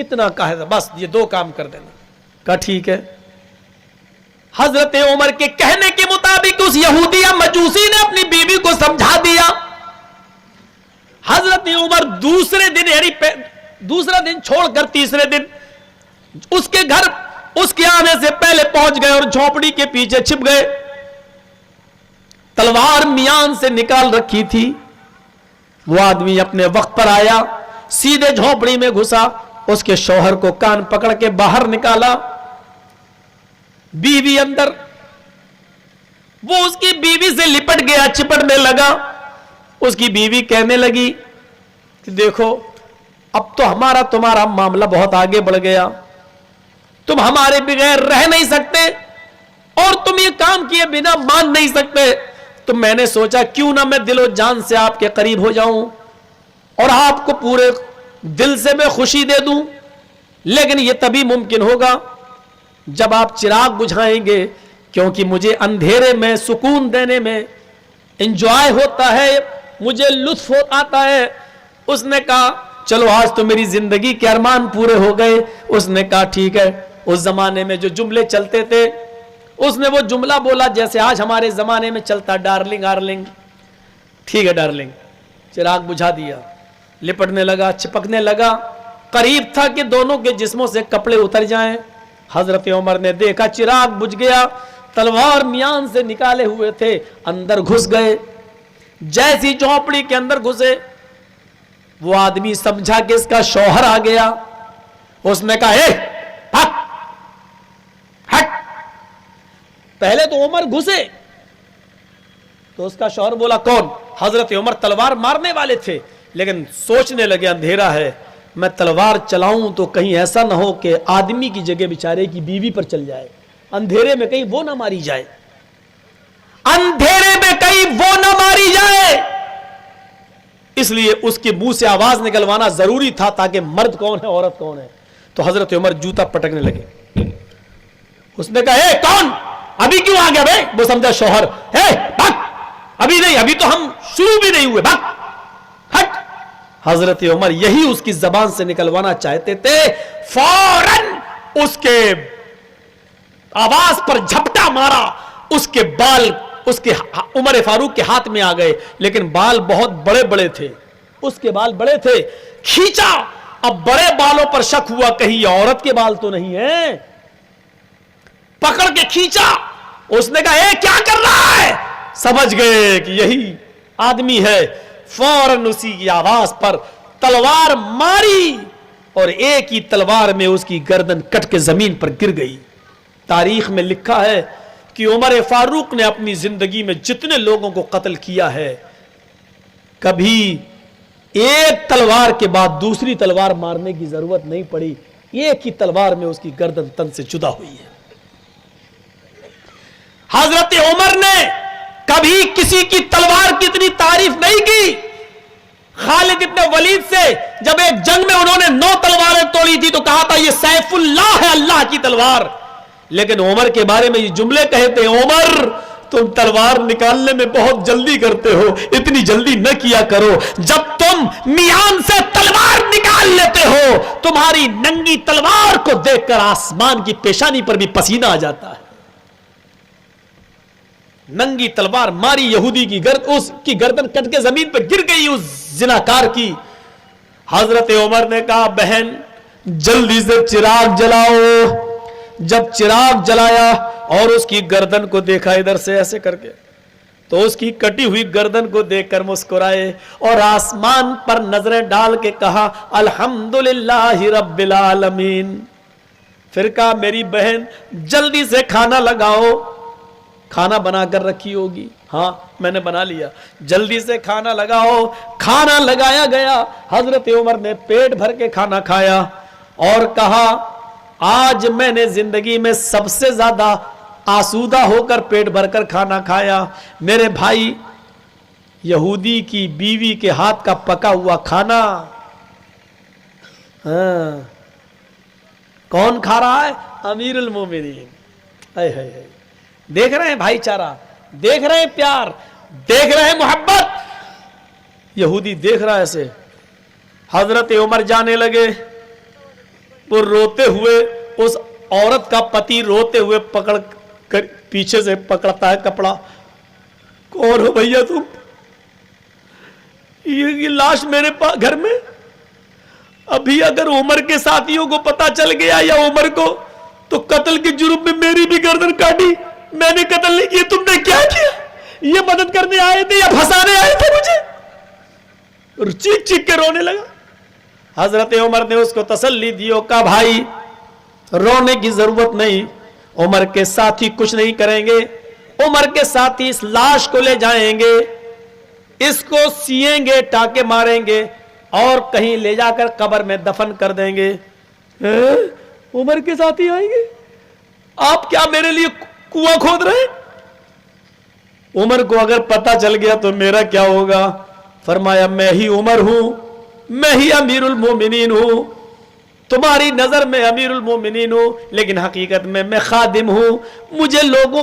اتنا کہا تھا بس یہ 2 کام کر دینا. کہا ٹھیک ہے. حضرت عمر کے کہنے کے مطابق اس یہودی یا مجوسی نے اپنی بیوی کو سمجھا دیا. حضرت عمر دوسرے دن یعنی دوسرا دن چھوڑ کر تیسرے دن اس کے گھر اس کے آنے سے پہلے پہنچ گئے اور جھونپڑی کے پیچھے چھپ گئے. تلوار میان سے نکال رکھی تھی. وہ آدمی اپنے وقت پر آیا, سیدھے جھونپڑی میں گھسا, اس کے شوہر کو کان پکڑ کے باہر نکالا. بیوی اندر. وہ اس کی بیوی سے لپٹ گیا, چپٹنے لگا. اس کی بیوی کہنے لگی کہ دیکھو اب تو ہمارا تمہارا معاملہ بہت آگے بڑھ گیا, تم ہمارے بغیر رہ نہیں سکتے اور تم یہ کام کیے بنا مان نہیں سکتے. تو میں نے سوچا کیوں نہ میں دل و جان سے آپ کے قریب ہو جاؤں اور آپ کو پورے دل سے میں خوشی دے دوں, لیکن یہ تبھی ممکن ہوگا جب آپ چراغ بجھائیں گے, کیونکہ مجھے اندھیرے میں سکون دینے میں انجوائے ہوتا ہے, مجھے لطف آتا ہے. اس نے کہا چلو آج تو میری زندگی کے ارمان پورے ہو گئے. اس نے کہا ٹھیک ہے. اس زمانے میں جو جملے چلتے تھے اس نے وہ جملہ بولا جیسے آج ہمارے زمانے میں چلتا, ڈارلنگ آرلنگ. ٹھیک ہے ڈارلنگ. چراغ بجھا دیا, لپٹنے لگا, چپکنے لگا. قریب تھا کہ دونوں کے جسموں سے کپڑے اتر جائیں. حضرت عمر نے دیکھا چراغ بجھ گیا, تلوار میان سے نکالے ہوئے تھے, اندر گھس گئے. جیسی جھونپڑی کے اندر گھسے وہ آدمی سمجھا کہ اس کا شوہر آ گیا. اس نے کہا اے ہٹ ہٹ. پہلے تو عمر گھسے تو اس کا شوہر بولا کون؟ حضرت عمر تلوار مارنے والے تھے, لیکن سوچنے لگے اندھیرا ہے, میں تلوار چلاؤں تو کہیں ایسا نہ ہو کہ آدمی کی جگہ بیچارے کی بیوی پر چل جائے, اندھیرے میں کہیں وہ نہ ماری جائے, اندھیرے میں کہیں وہ نہ ماری جائے. اس لیے اس کے منہ سے آواز نکلوانا ضروری تھا تاکہ مرد کون ہے عورت کون ہے. تو حضرت عمر جوتا پٹکنے لگے. اس نے کہا اے کون, ابھی کیوں آ گیا بھائی؟ وہ سمجھا شوہر, اے بھاگ, ابھی نہیں, ابھی تو ہم شروع بھی نہیں ہوئے, بھاگ ہٹ. حضرت عمر یہی اس کی زبان سے نکلوانا چاہتے تھے, فوراً اس کے آواز پر جھپٹا مارا. اس کے بال اس کے عمر فاروق کے ہاتھ میں آ گئے, لیکن بال بہت بڑے بڑے تھے, اس کے بال بڑے تھے. کھینچا, اب بڑے بالوں پر شک ہوا کہیں یہ عورت کے بال تو نہیں ہیں, پکڑ کے کھینچا. اس نے کہا اے کیا کر رہا ہے؟ سمجھ گئے کہ یہی آدمی ہے. فوراً اسی کی آواز پر تلوار ماری اور ایک ہی تلوار میں اس کی گردن کٹ کے زمین پر گر گئی. تاریخ میں لکھا ہے کہ عمر فاروق نے اپنی زندگی میں جتنے لوگوں کو قتل کیا ہے, کبھی ایک تلوار کے بعد دوسری تلوار مارنے کی ضرورت نہیں پڑی, ایک ہی تلوار میں اس کی گردن تن سے جدا ہوئی ہے. حضرت عمر نے کبھی کسی کی تلوار کی اتنی تعریف نہیں کی. خالد ابن ولید سے جب ایک جنگ میں انہوں نے 9 تلواریں توڑی تھی تو کہا تھا یہ سیف اللہ ہے, اللہ کی تلوار. لیکن عمر کے بارے میں یہ جملے کہتے ہیں, عمر تم تلوار نکالنے میں بہت جلدی کرتے ہو, اتنی جلدی نہ کیا کرو. جب تم میان سے تلوار نکال لیتے ہو, تمہاری ننگی تلوار کو دیکھ کر آسمان کی پیشانی پر بھی پسینہ آ جاتا ہے. ننگی تلوار ماری یہودی کی اس کی گردن کٹ کے زمین پر گر گئی اس زناکار کی. حضرت عمر نے کہا بہن جلدی سے چراغ جلاؤ. جب چراغ جلایا اور اس کی گردن کو دیکھا ادھر سے ایسے کر کے, تو اس کی کٹی ہوئی گردن کو دیکھ کر مسکرائے اور آسمان پر نظریں ڈال کے کہا الحمدللہ رب العالمین. پھر کہا میری بہن جلدی سے کھانا لگاؤ. کھانا بنا کر رکھی ہوگی, ہاں میں نے بنا لیا, جلدی سے کھانا لگاؤ. کھانا لگایا گیا. حضرت عمر نے پیٹ بھر کے کھانا کھایا اور کہا آج میں نے زندگی میں سب سے زیادہ آسودہ ہو کر پیٹ بھر کر کھانا کھایا. میرے بھائی یہودی کی بیوی کے ہاتھ کا پکا ہوا کھانا کون کھا رہا ہے؟ امیر المومنین. دیکھ رہے ہیں بھائی چارہ, دیکھ رہے ہیں پیار, دیکھ رہے ہیں محبت. یہودی دیکھ رہا ہے ایسے. حضرت عمر جانے لگے. وہ روتے ہوئے اس عورت کا پتی روتے ہوئے پکڑ کر پیچھے سے پکڑتا ہے کپڑا. کون ہو بھیا تم؟ یہ لاش میرے پاس گھر میں. ابھی اگر عمر کے ساتھیوں کو پتا چل گیا یا عمر کو تو قتل کے جرم میں میری بھی گردن کاٹی. میں نے قتل نہیں کیا. تم نے کیا کیا؟ یہ مدد کرنے آئے تھے یا پھنسانے آئے تھے مجھے؟ چیخ چیخ کے رونے لگا. حضرت عمر نے اس کو تسلی دی. کہا بھائی رونے کی ضرورت نہیں, عمر کے ساتھی کچھ نہیں کریں گے. عمر کے ساتھی اس لاش کو لے جائیں گے, اس کو سیئیں گے, ٹانکے ماریں گے اور کہیں لے جا کر قبر میں دفن کر دیں گے. عمر کے ساتھی آئیں گے؟ آپ کیا میرے لیے کنواں کھود رہے ہیں؟ عمر کو اگر پتا چل گیا تو میرا کیا ہوگا؟ فرمایا میں ہی عمر ہوں, میں ہی امیر المومنین ہوں. تمہاری نظر میں امیر المومنین ہوں لیکن حقیقت میں خادم ہوں. مجھے لوگوں